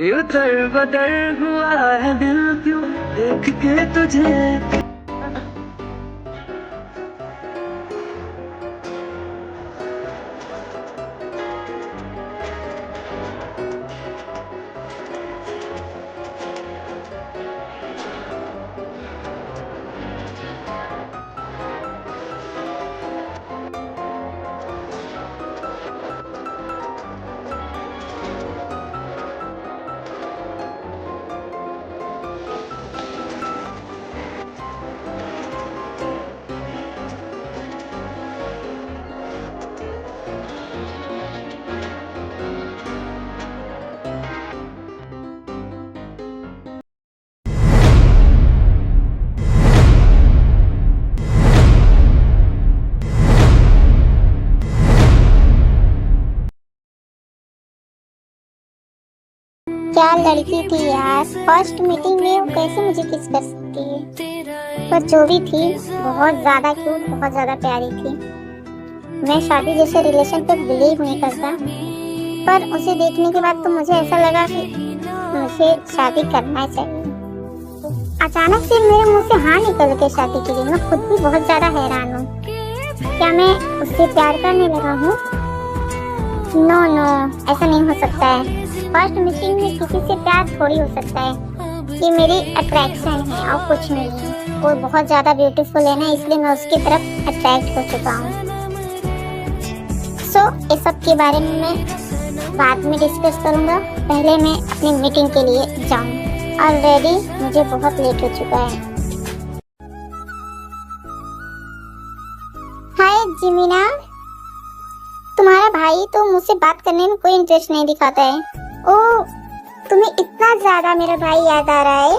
ये दर बदर हुआ है दिल क्यों देख के तुझे। क्या लड़की थी यार, फर्स्ट मीटिंग में वो कैसे मुझे किस कर सकती है। पर जो भी थी बहुत ज्यादा क्यूट, बहुत ज्यादा प्यारी थी। मैं शादी जैसे रिलेशन पे बिलीव नहीं करता, पर उसे देखने के बाद तो मुझे ऐसा लगा कि मुझे शादी करना चाहिए। अचानक से मेरे मुंह से हाँ निकल के शादी के लिए मैं खुद भी बहुत ज्यादा हैरान हूँ। क्या मैं उससे प्यार करने लगा हूँ? नो नो, ऐसा नहीं हो सकता है। फर्स्ट मीटिंग में किसी से प्यार थोड़ी हो सकता है। ये मेरी अट्रैक्शन है और कुछ नहीं है। वो बहुत ज्यादा ब्यूटीफुल है ना, इसलिए मैं उसकी तरफ अट्रैक्ट हो चुका हूँ। इस सब के बारे में मैं बाद में डिस्कस करूँगा। पहले मैं अपनी मीटिंग के लिए जाऊँ। ऑलरेडी मुझे बहुत लेट हो चुका है। हाय जिमिना, तुम्हारा भाई तो मुझसे बात करने में कोई इंटरेस्ट नहीं दिखाता है। ओह, तुम्हें इतना ज्यादा मेरा भाई याद आ रहा है।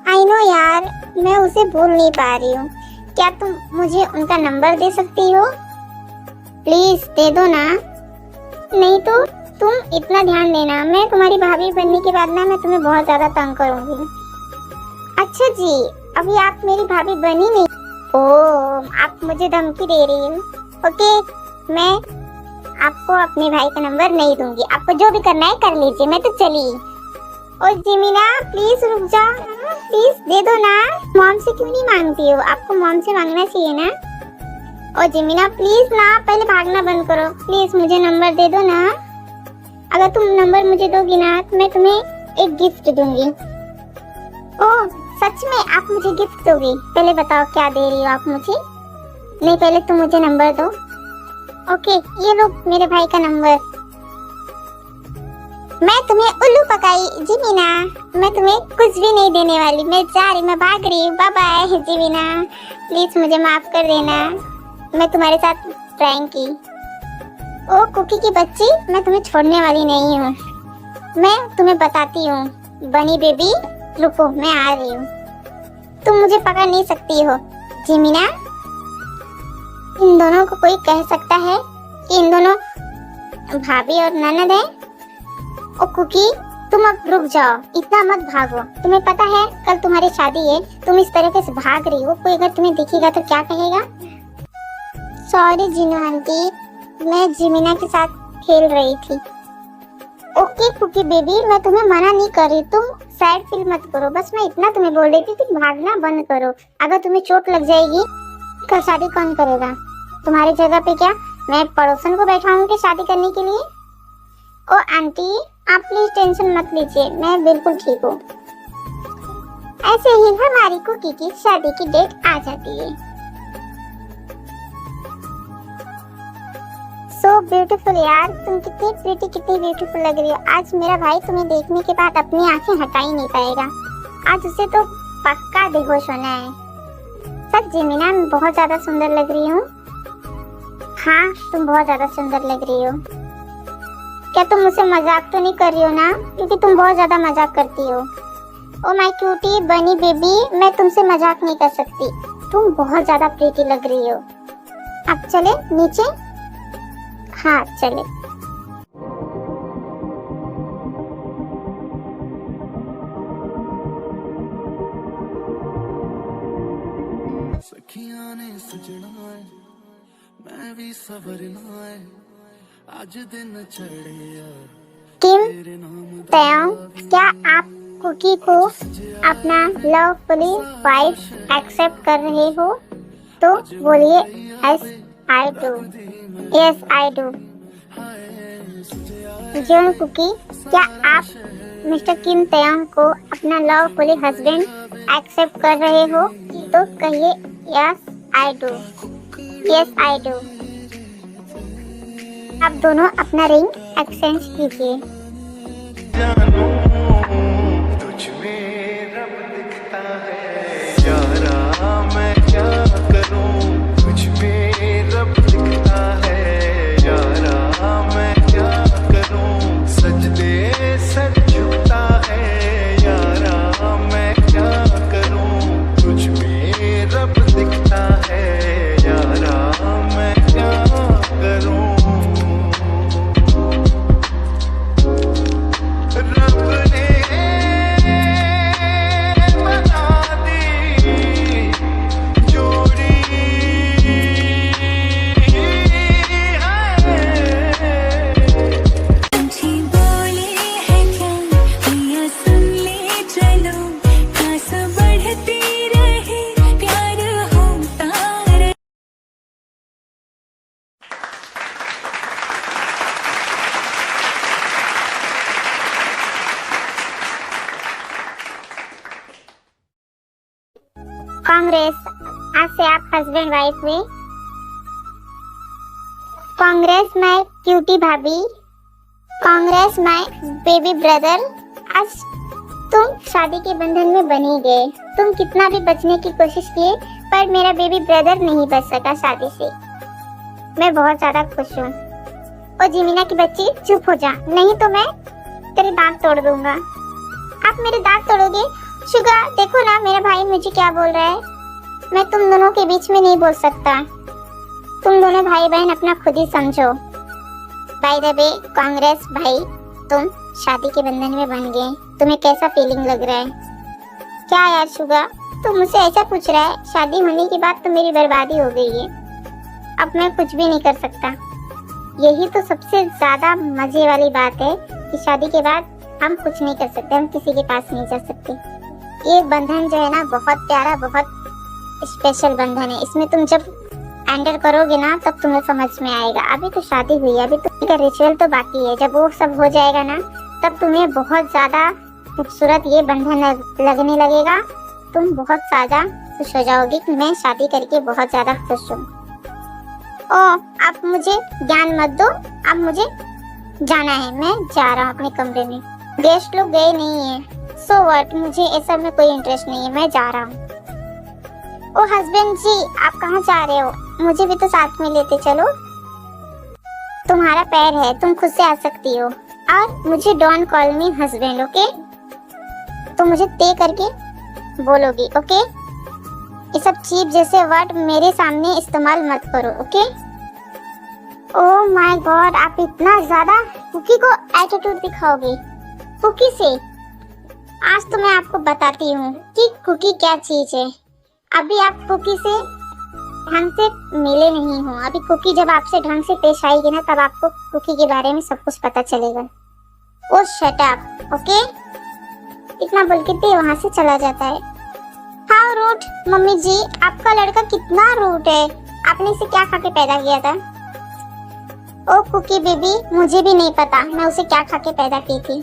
आई नो यार, मैं उसे भूल नहीं पा रही हूँ। क्या तुम मुझे उनका नंबर दे सकती हो? प्लीज दे दो ना। नहीं तो तुम इतना ध्यान देना, मैं तुम्हारी भाभी बनने के बाद ना मैं तुम्हें बहुत ज्यादा तंग करूंगी। अच्छा जी, अभी आप मेरी भाभी बनी नहीं। ओह, आप मुझे धमकी दे रही हो। ओके, मैं आपको अपने भाई का नंबर नहीं दूंगी। आपको जो भी करना है कर लीजिए, मैं तो चली। और जिमिना प्लीज रुक जाओ, प्लीज दे दो ना। मॉम से क्यों नहीं मांगती हो? आपको मॉम से मांगना चाहिए ना। और जिमिना प्लीज ना, पहले भागना बंद करो। प्लीज मुझे नंबर दे दो ना। अगर तुम नंबर मुझे दोगी ना तो मैं तुम्हें एक गिफ्ट दूंगी। ओह सच में आप मुझे गिफ्ट दोगी? पहले बताओ क्या दे रही हो आप मुझे। नहीं, पहले तुम मुझे नंबर दो। ओके, ये लो मेरे भाई का नंबर। मैं तुम्हें उल्लू पकाई जिमिना, मैं तुम्हें कुछ भी नहीं देने वाली। मैं जा रही, मैं भाग रही हूँ। बाय बाय जिमिना, प्लीज मुझे माफ कर देना, मैं तुम्हारे साथ प्रैंक की। ओ कुकी की बच्ची, मैं तुम्हें छोड़ने वाली नहीं हूँ। मैं तुम्हें बताती हूँ। बनी बेबी रुको, मैं आ रही हूँ। तुम मुझे पकड़ नहीं सकती हो जिमिना। इन दोनों को कोई कह सकता है कि इन दोनों भाभी और ननद है? ओ कुकी, तुम अब रुक जाओ, इतना मत भागो। तुम्हें पता है कल तुम्हारी शादी है, तुम इस तरीके से भाग रही हो, कोई अगर तुम्हें दिखेगा तो क्या कहेगा? सॉरी जीनू आंटी, मैं जिमिना के साथ खेल रही थी। ओके कुकी बेबी, मैं तुम्हें मना नहीं कर रही, तुम सैड फील मत करो। बस मैं इतना तुम्हें बोल रही थी कि भागना बंद करो। अगर तुम्हें चोट लग जाएगी कल शादी कौन करेगा? तुम्हारी जगह पे क्या मैं पड़ोसन को बैठाऊंगी शादी करने के लिए? ओ आंटी, आप प्लीज टेंशन मत लीजिए, मैं बिल्कुल ठीक हूँ। ऐसे ही हमारी कुकी की शादी की डेट आ जाती है। सो ब्यूटीफुल यार, तुम कितनी प्रीटी, कितनी ब्यूटीफुल लग रही हो। आज मेरा भाई तुम्हें देखने के बाद अपनी आंखें हटा ही नहीं पाएगा। आज उसे तो पक्का बेहोश होना है। सच जिमिना, मैं बहुत ज्यादा सुंदर लग रही हूँ। हाँ, तुम बहुत ज्यादा सुंदर लग रही हो। क्या तुम मुझसे मजाक तो नहीं कर रही हो ना? क्योंकि तुम बहुत ज्यादा मजाक करती हो। ओ माय क्यूटी बनी बेबी, मैं तुमसे मजाक नहीं कर सकती। तुम बहुत ज्यादा प्रीटी लग रही हो। अब चले नीचे? हाँ चले। सखियां ने सजना है, मैं भी सवरना है। आज दिन चढ़िया किम तयोंग, क्या आप कुकी को अपना लवफुली वाइफ एक्सेप्ट कर रहे हो? तो बोलिए yes I do, yes I do. John Cookie, क्या आप मिस्टर किम तयोंग को अपना लवफुली हस्बैंड एक्सेप्ट कर रहे हो? तो कहिए yes I do, yes I do. आप दोनों अपना रिंग एक्सचेंज कीजिए। जानू तुझ में रब दिखता है यारा, मैं क्या करूं, तुझ में रब दिखता है यारा, मैं क्या करूं, सजदे सर झुकता है यारा, मैं क्या करूं, तुझ में रब दिखता है यारा, मैं क्या करूं। रब ने बना दी जोड़ी है। पंछी बोले है क्या मैया सुन ले चलो, प्यास बढ़ती रहे प्यार होता रहे। कांग्रेस, आज से आप हस्बैंड वाइफ हुए। कांग्रेस माय क्यूटी भाभी, कांग्रेस माय बेबी ब्रदर, आज तुम शादी के बंधन में बन ही गए। तुम कितना भी बचने की कोशिश किए पर मेरा बेबी ब्रदर नहीं बच सका शादी से। मैं बहुत ज्यादा खुश हूँ। और जिमीना की बच्ची चुप हो जा, नहीं तो मैं तेरे दांत तोड़ दूंगा। आप मेरे दांत तोड़ोगे? शुगा, देखो ना मेरा भाई मुझे क्या बोल रहा है। मैं तुम दोनों के बीच में नहीं बोल सकता। तुम दोनों भाई बहन अपना खुद ही समझो। बाय द वे कांग्रेस भाई, तुम शादी के बंधन में बन गए। तुम्हें कैसा फीलिंग लग रहा है? क्या यार शुगा, तुम मुझसे ऐसा पूछ रहा है? शादी होने के बाद तो मेरी बर्बादी हो गई है। अब मैं कुछ भी नहीं कर सकता। यही तो सबसे ज्यादा मजे वाली बात है कि शादी के बाद हम कुछ नहीं कर सकते, हम किसी के पास नहीं जा सकते। ये बंधन जो है ना, बहुत प्यारा, बहुत स्पेशल बंधन है। इसमें तुम जब एंटर करोगे ना तब तुम्हें समझ में आएगा। अभी तो शादी हुई है, अभी तो रिचुअल तो बाकी है। जब वो सब हो जाएगा ना तब तुम्हें बहुत ज्यादा खूबसूरत ये बंधन लगने लगेगा। तुम बहुत ज्यादा खुश हो जाओगी कि मैं शादी करके बहुत ज्यादा खुश हूँ। ओ, आप मुझे ज्ञान मत दो, अब मुझे जाना है। मैं जा रहा हूँ अपने कमरे में। गेस्ट लोग गए नहीं है। सो व्हाट, मुझे इस सब में कोई इंटरेस्ट नहीं है, मैं जा रहा हूँ। ओ हस्बैंड जी, आप कहाँ जा रहे हो? मुझे भी तो साथ में लेते चलो। तुम्हारा पैर है, तुम खुद से आ सकती हो। और मुझे don't call me husband, okay? तो मुझे ते करके बोलोगी, ओके? ये सब चीप जैसे वर्ड मेरे सामने इस्तेमाल मत करो, ओके? ओह माय गॉड, आप इतना ज्यादा कुकी को एटीट्यूड दिखाओगे। कुकी से आज तो मैं आपको बताती हूँ कि कुकी क्या चीज है। अभी आप कुकी से ढंग से मिले नहीं हो। अभी कुकी जब आपसे ढंग से पेश आएगी ना तब आपको कुकी के बारे में सब कुछ पता चलेगा। ओ शट अप, ओके? इतना बोल के ते वहाँ से चला जाता है। हाउ रूड, मम्मी जी, आपका लड़का कितना रूड है। आपने इसे क्या खा के पैदा किया था? ओ कुकी बेबी, मुझे भी नहीं पता मैं उसे क्या खा के पैदा की थी।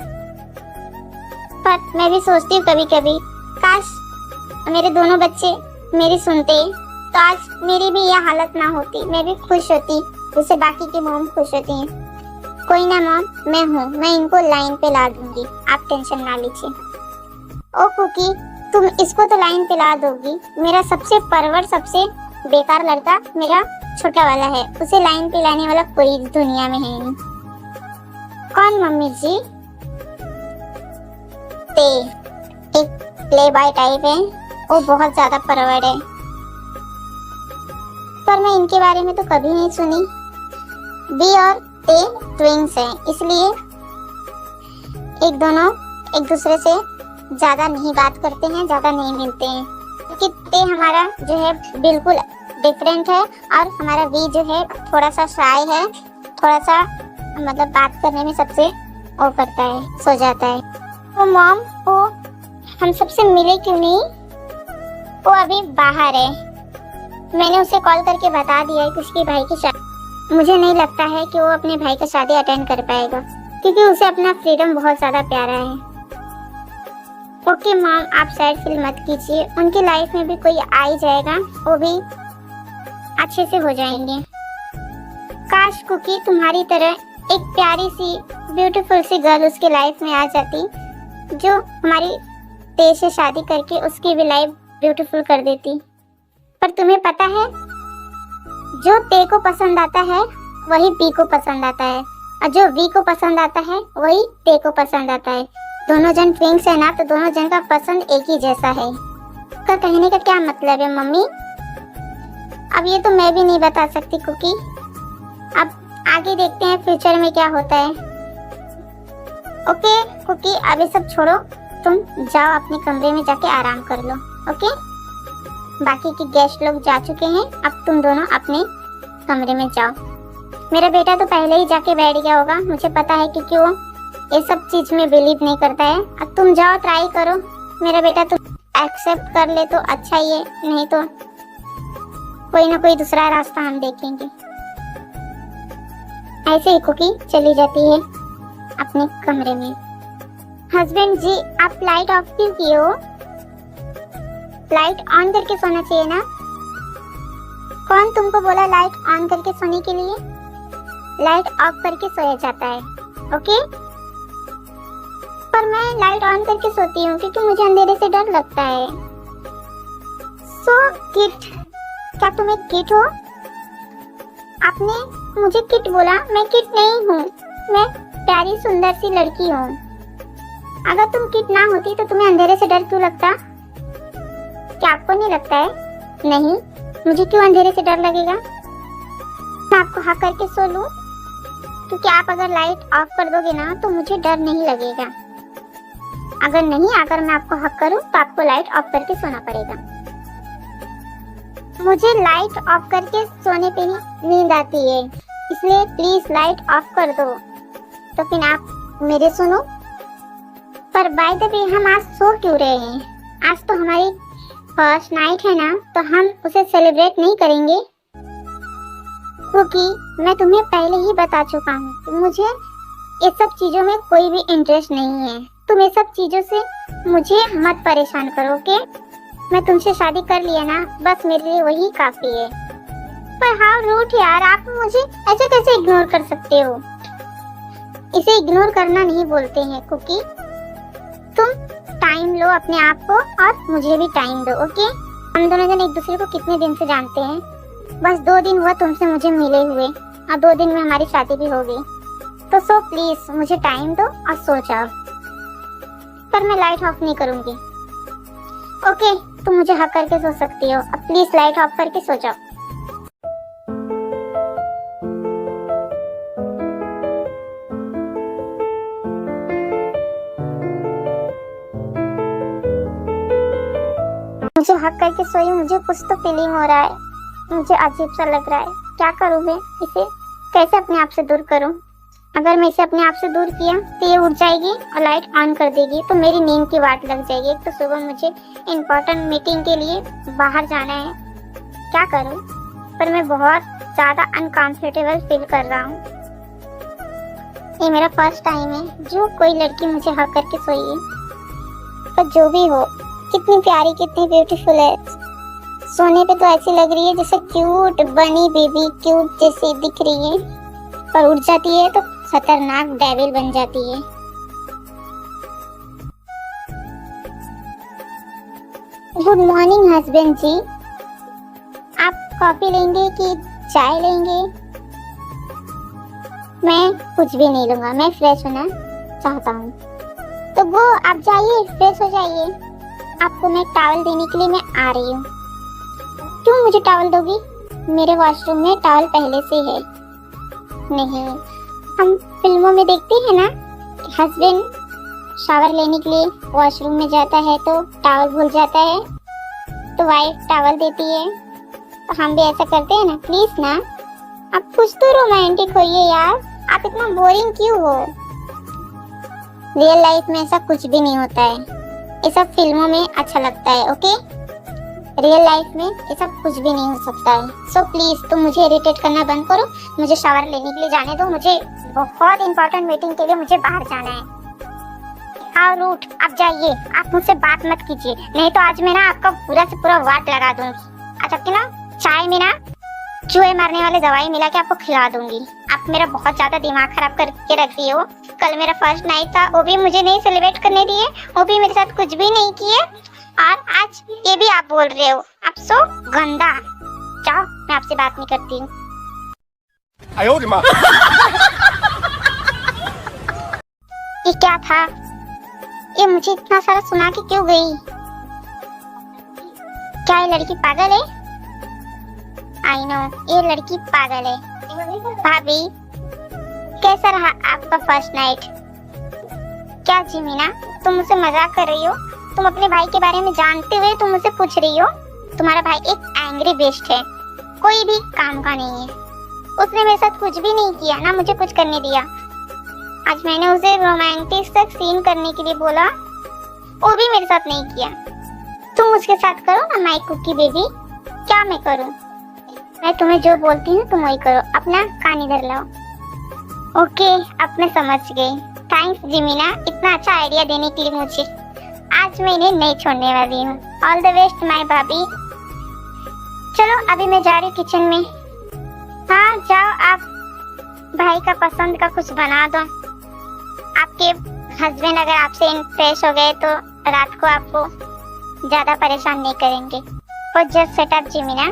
पर मैं भी सोचती हूँ कभी कभी, काश मेरे दोनों बच्चे मेरी सुनते तो आज मेरी भी यह हालत ना होती। मैं भी खुश होती जैसे बाकी की मॉम खुश होती हैं। कोई ना मॉम, मैं हूँ, मैं इनको लाइन पे ला दूंगी, आप टेंशन ना लीजिए। ओ कुकी, तुम इसको तो लाइन पे ला दोगी। मेरा सबसे परवर, सबसे बेकार लड़का मेरा छोटा वाला है, उसे लाइन पे लाने वाला कोई दुनिया में है नहीं। कौन मम्मी जी? ते एक प्ले बॉय टाइप है, वो बहुत ज्यादा परवर है। पर मैं इनके बारे में तो कभी नहीं सुनी। बी और ते ट्विंस हैं, इसलिए दोनों एक दूसरे से ज्यादा नहीं बात करते हैं, ज्यादा नहीं मिलते हैं। क्योंकि ते हमारा जो है बिल्कुल डिफरेंट है और हमारा वी जो है थोड़ा सा शाय है, थोड़ा सा मतलब बात करने में सबसे वो करता है, सो जाता है। वो मॉम वो हम सबसे मिले क्यों नहीं? वो अभी बाहर है। मैंने उसे कॉल करके बता दिया है कि उसके भाई की शादी। मुझे नहीं लगता है कि वो अपने भाई की शादी अटेंड कर पाएगा, क्योंकि उसे अपना फ्रीडम बहुत ज्यादा प्यारा है। ओके मॉम, आप सैड फील मत कीजिए, उनकी लाइफ में भी कोई आ ही जाएगा, वो भी अच्छे से हो जाएंगे। काश कुकी तुम्हारी तरह एक प्यारी सी ब्यूटीफुल सी गर्ल उसकी लाइफ में आ जाती, जो हमारी ते से शादी करके उसकी भी लाइफ ब्यूटीफुल कर देती। पर तुम्हें पता है, जो ते को पसंद आता है वही बी को पसंद आता है, और जो बी को पसंद आता है वही ते को पसंद आता है। दोनों जन ट्विंक्स है ना, तो दोनों जन का पसंद एक ही जैसा है। का कहने का क्या मतलब है मम्मी? अब ये तो मैं भी नहीं बता सकती कुकी। अब आगे देखते हैं फ्यूचर में क्या होता है। ओके कुकी, अब ये सब छोड़ो, तुम जाओ अपने कमरे में जाके आराम कर लो। ओके, बाकी के गेस्ट लोग जा चुके हैं, अब तुम दोनों अपने कमरे में जाओ। मेरा बेटा तो पहले ही जाके बैठ गया होगा, मुझे पता है, क्योंकि वो ये सब चीज में बिलीव नहीं करता है। अब तुम जाओ, ट्राई करो, मेरा बेटा तुम एक्सेप्ट कर ले तो अच्छा ही है, नहीं तो कोई ना कोई दूसरा रास्ता हम देखेंगे। ऐसे ही कुकी चली जाती है अपने कमरे में। हस्बैंड जी, आप लाइट ऑफ क्यों किए हो? लाइट ऑन करके सोना चाहिए ना। कौन तुमको बोला लाइट ऑन करके सोने के लिए? लाइट ऑफ करके सोया जाता है। ओके, पर मैं लाइट ऑन करके सोती हूँ क्योंकि मुझे अंधेरे से डर लगता है। सो किट, क्या तुम एक किट हो? आपने मुझे किट बोला, मैं किट नहीं हूँ, मैं प्यारी सुंदर सी लड़की हूँ। अगर तुम किट ना होती तो तुम्हें अंधेरे से डर क्यों लगता? क्या आपको नहीं लगता है? नहीं, मुझे क्यों अंधेरे से डर लगेगा? मैं आपको हाँ करके सो लूं? क्योंकि आप अगर लाइट ऑफ कर दोगे ना तो मुझे डर नहीं लगेगा। अगर मैं आपको हक करूं तो आपको लाइट ऑफ करके सोना पड़ेगा। मुझे लाइट ऑफ करके सोने पे ही नींद आती है, इसलिए प्लीज लाइट ऑफ कर दो। तो फिर आप मेरे सुनो। पर बाय द वे, हम आज सो क्यों रहे हैं? आज तो हमारी फर्स्ट नाइट है ना, तो हम उसे सेलिब्रेट नहीं करेंगे? क्योंकि मैं तुम्हें पहले ही बता चुका हूँ कि मुझे ये सब चीजों में कोई भी इंटरेस्ट नहीं है। तुम ये सब चीजों से मुझे मत परेशान करो, ओके? मैं तुमसे शादी कर लिया ना, बस मेरे लिए वही काफी है। पर हाउ रूड यार, आप मुझे ऐसे कैसे इग्नोर कर सकते हो? इसे इग्नोर करना नहीं बोलते हैं कुकी। तुम टाइम लो अपने आप को और मुझे भी टाइम दो, ओके? हम दोनों जन एक दूसरे को कितने दिन से जानते हैं? बस 2 दिन हुआ तुमसे मुझे मिले हुए, और 2 दिन में हमारी शादी भी हो गई। तो सो प्लीज मुझे टाइम दो और सो जाओ। पर मैं लाइट ऑफ नहीं करूंगी। ओके, तुम मुझे हक करके सो सकती हो, अब प्लीज लाइट ऑफ करके सो जाओ। मुझे हक करके सोई, मुझे कुछ तो फीलिंग हो रहा है, मुझे अजीब सा लग रहा है। क्या करूं मैं? इसे कैसे अपने आप से दूर करूं? अगर मैं इसे अपने आप से दूर किया तो ये उठ जाएगी और लाइट ऑन कर देगी, तो मेरी नींद की वाट लग जाएगी। एक तो सुबह मुझे इम्पोर्टेंट मीटिंग के लिए बाहर जाना है। क्या करूं? पर मैं बहुत ज्यादा अनकंफर्टेबल फील कर रहा हूँ। ये मेरा फर्स्ट टाइम है जो कोई लड़की मुझे हक करके सोई है। पर जो भी हो, कितनी प्यारी, कितनी ब्यूटीफुल है। सोने पे तो ऐसी लग रही है जैसे क्यूट बनी बेबी, क्यूट जैसी दिख रही है, पर उड़ जाती है तो खतरनाक डेविल बन जाती है। गुड मॉर्निंग हस्बैंड जी, आप कॉफी लेंगे कि चाय लेंगे? मैं कुछ भी नहीं लूंगा, मैं फ्रेश होना चाहता हूँ। तो वो आप जाइए, फ्रेश हो जाइए। आपको मैं टॉवल देने के लिए मैं आ रही हूँ। क्यों मुझे टॉवल दोगी? मेरे वॉशरूम में टॉवल पहले से है। नहीं, हम फिल्मों में देखते हैं ना, हस्बैंड शावर लेने के लिए वॉशरूम में जाता है तो टॉवल भूल जाता है, तो वाइफ टॉवल देती है। तो हम भी ऐसा करते हैं ना, प्लीज ना, आप कुछ तो रोमांटिक होइए यार। आप इतना बोरिंग क्यों हो? रियल लाइफ में ऐसा कुछ भी नहीं होता है, ये सब फिल्मों में अच्छा लगता है। ओके, रियल लाइफ में ये सब कुछ भी नहीं हो सकता है। सो प्लीज तुम मुझे इरिटेट करना बंद करो, मुझे शावर लेने के लिए जाने दो, मुझे बहुत इंपॉर्टेंट मीटिंग के लिए मुझे बाहर जाना है। हाँ रूट, आप जाइए, आप मुझसे बात मत कीजिए, नहीं तो आज मैं ना आपका पूरा से पूरा वाट लगा दूंगी। आज आपके ना चाय में ना चूहे मारने वाले दवाई मिला के आपको खिला दूंगी। आप मेरा बहुत ज्यादा दिमाग खराब करके रख दिए हो। कल मेरा फर्स्ट नाइट था, वो भी मुझे नहीं सेलिब्रेट करने दिए, वो भी मेरे साथ कुछ भी नहीं किए, और आज ये भी आप बोल रहे हो। आप सो गंदा। जाओ, मैं आपसे बात नहीं करती हूँ। ये क्या था? ये मुझे इतना सारा सुना के क्यों गई? क्या ये लड़की पागल है? आई नो, ये लड़की पागल है। भाभी, कैसा रहा आपका फर्स्ट नाइट? क्या जिमीना, तुम मुझसे मजाक कर रही हो? तुम अपने भाई के बारे में जानते हुए तुम मुझसे पूछ रही हो? तुम्हारा भाई एक एंग्री बेस्ट है, कोई भी काम का नहीं है। उसने मेरे साथ कुछ भी नहीं किया, ना मुझे कुछ करने दिया। आज मैंने उसे रोमांटिक तक सीन करने के लिए बोला, वो भी मेरे साथ नहीं किया। तुम उसके साथ करो ना माय कुकी बेबी। क्या मैं करूं? मैं तुम्हें जो बोलती हूँ तुम वही करो, अपना कान इधर लाओ। ओके, अब मैं समझ गई। थैंक्स जिमीना, इतना अच्छा आइडिया देने के लिए मुझे। आज मैं इन्हें नहीं छोड़ने वाली हूँ। ऑल द बेस्ट माय भाभी। चलो अभी मैं जा रही हूँ किचन में। हाँ जाओ, आप भाई का पसंद का कुछ बना दो। आपके हस्बैंड अगर आपसे इम्प्रेस हो गए तो रात को आपको ज्यादा परेशान नहीं करेंगे। और जस्ट सेटअप जिमीना,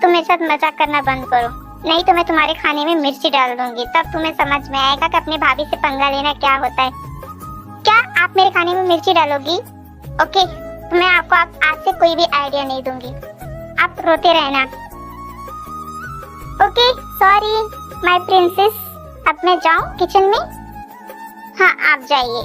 तुम मेरे साथ मजाक करना बंद करो, नहीं तो मैं तुम्हारे खाने में मिर्ची डाल दूंगी, तब तुम्हें समझ में आएगा कि अपने भाभी से पंगा लेना क्या होता है। क्या आप मेरे खाने में मिर्ची डालोगी? ओके, तो मैं आपको आज से कोई भी आइडिया नहीं दूंगी, आप रोते रहना। Okay, sorry my princess. अब मैं जाऊं किचन में? हाँ आप जाइए।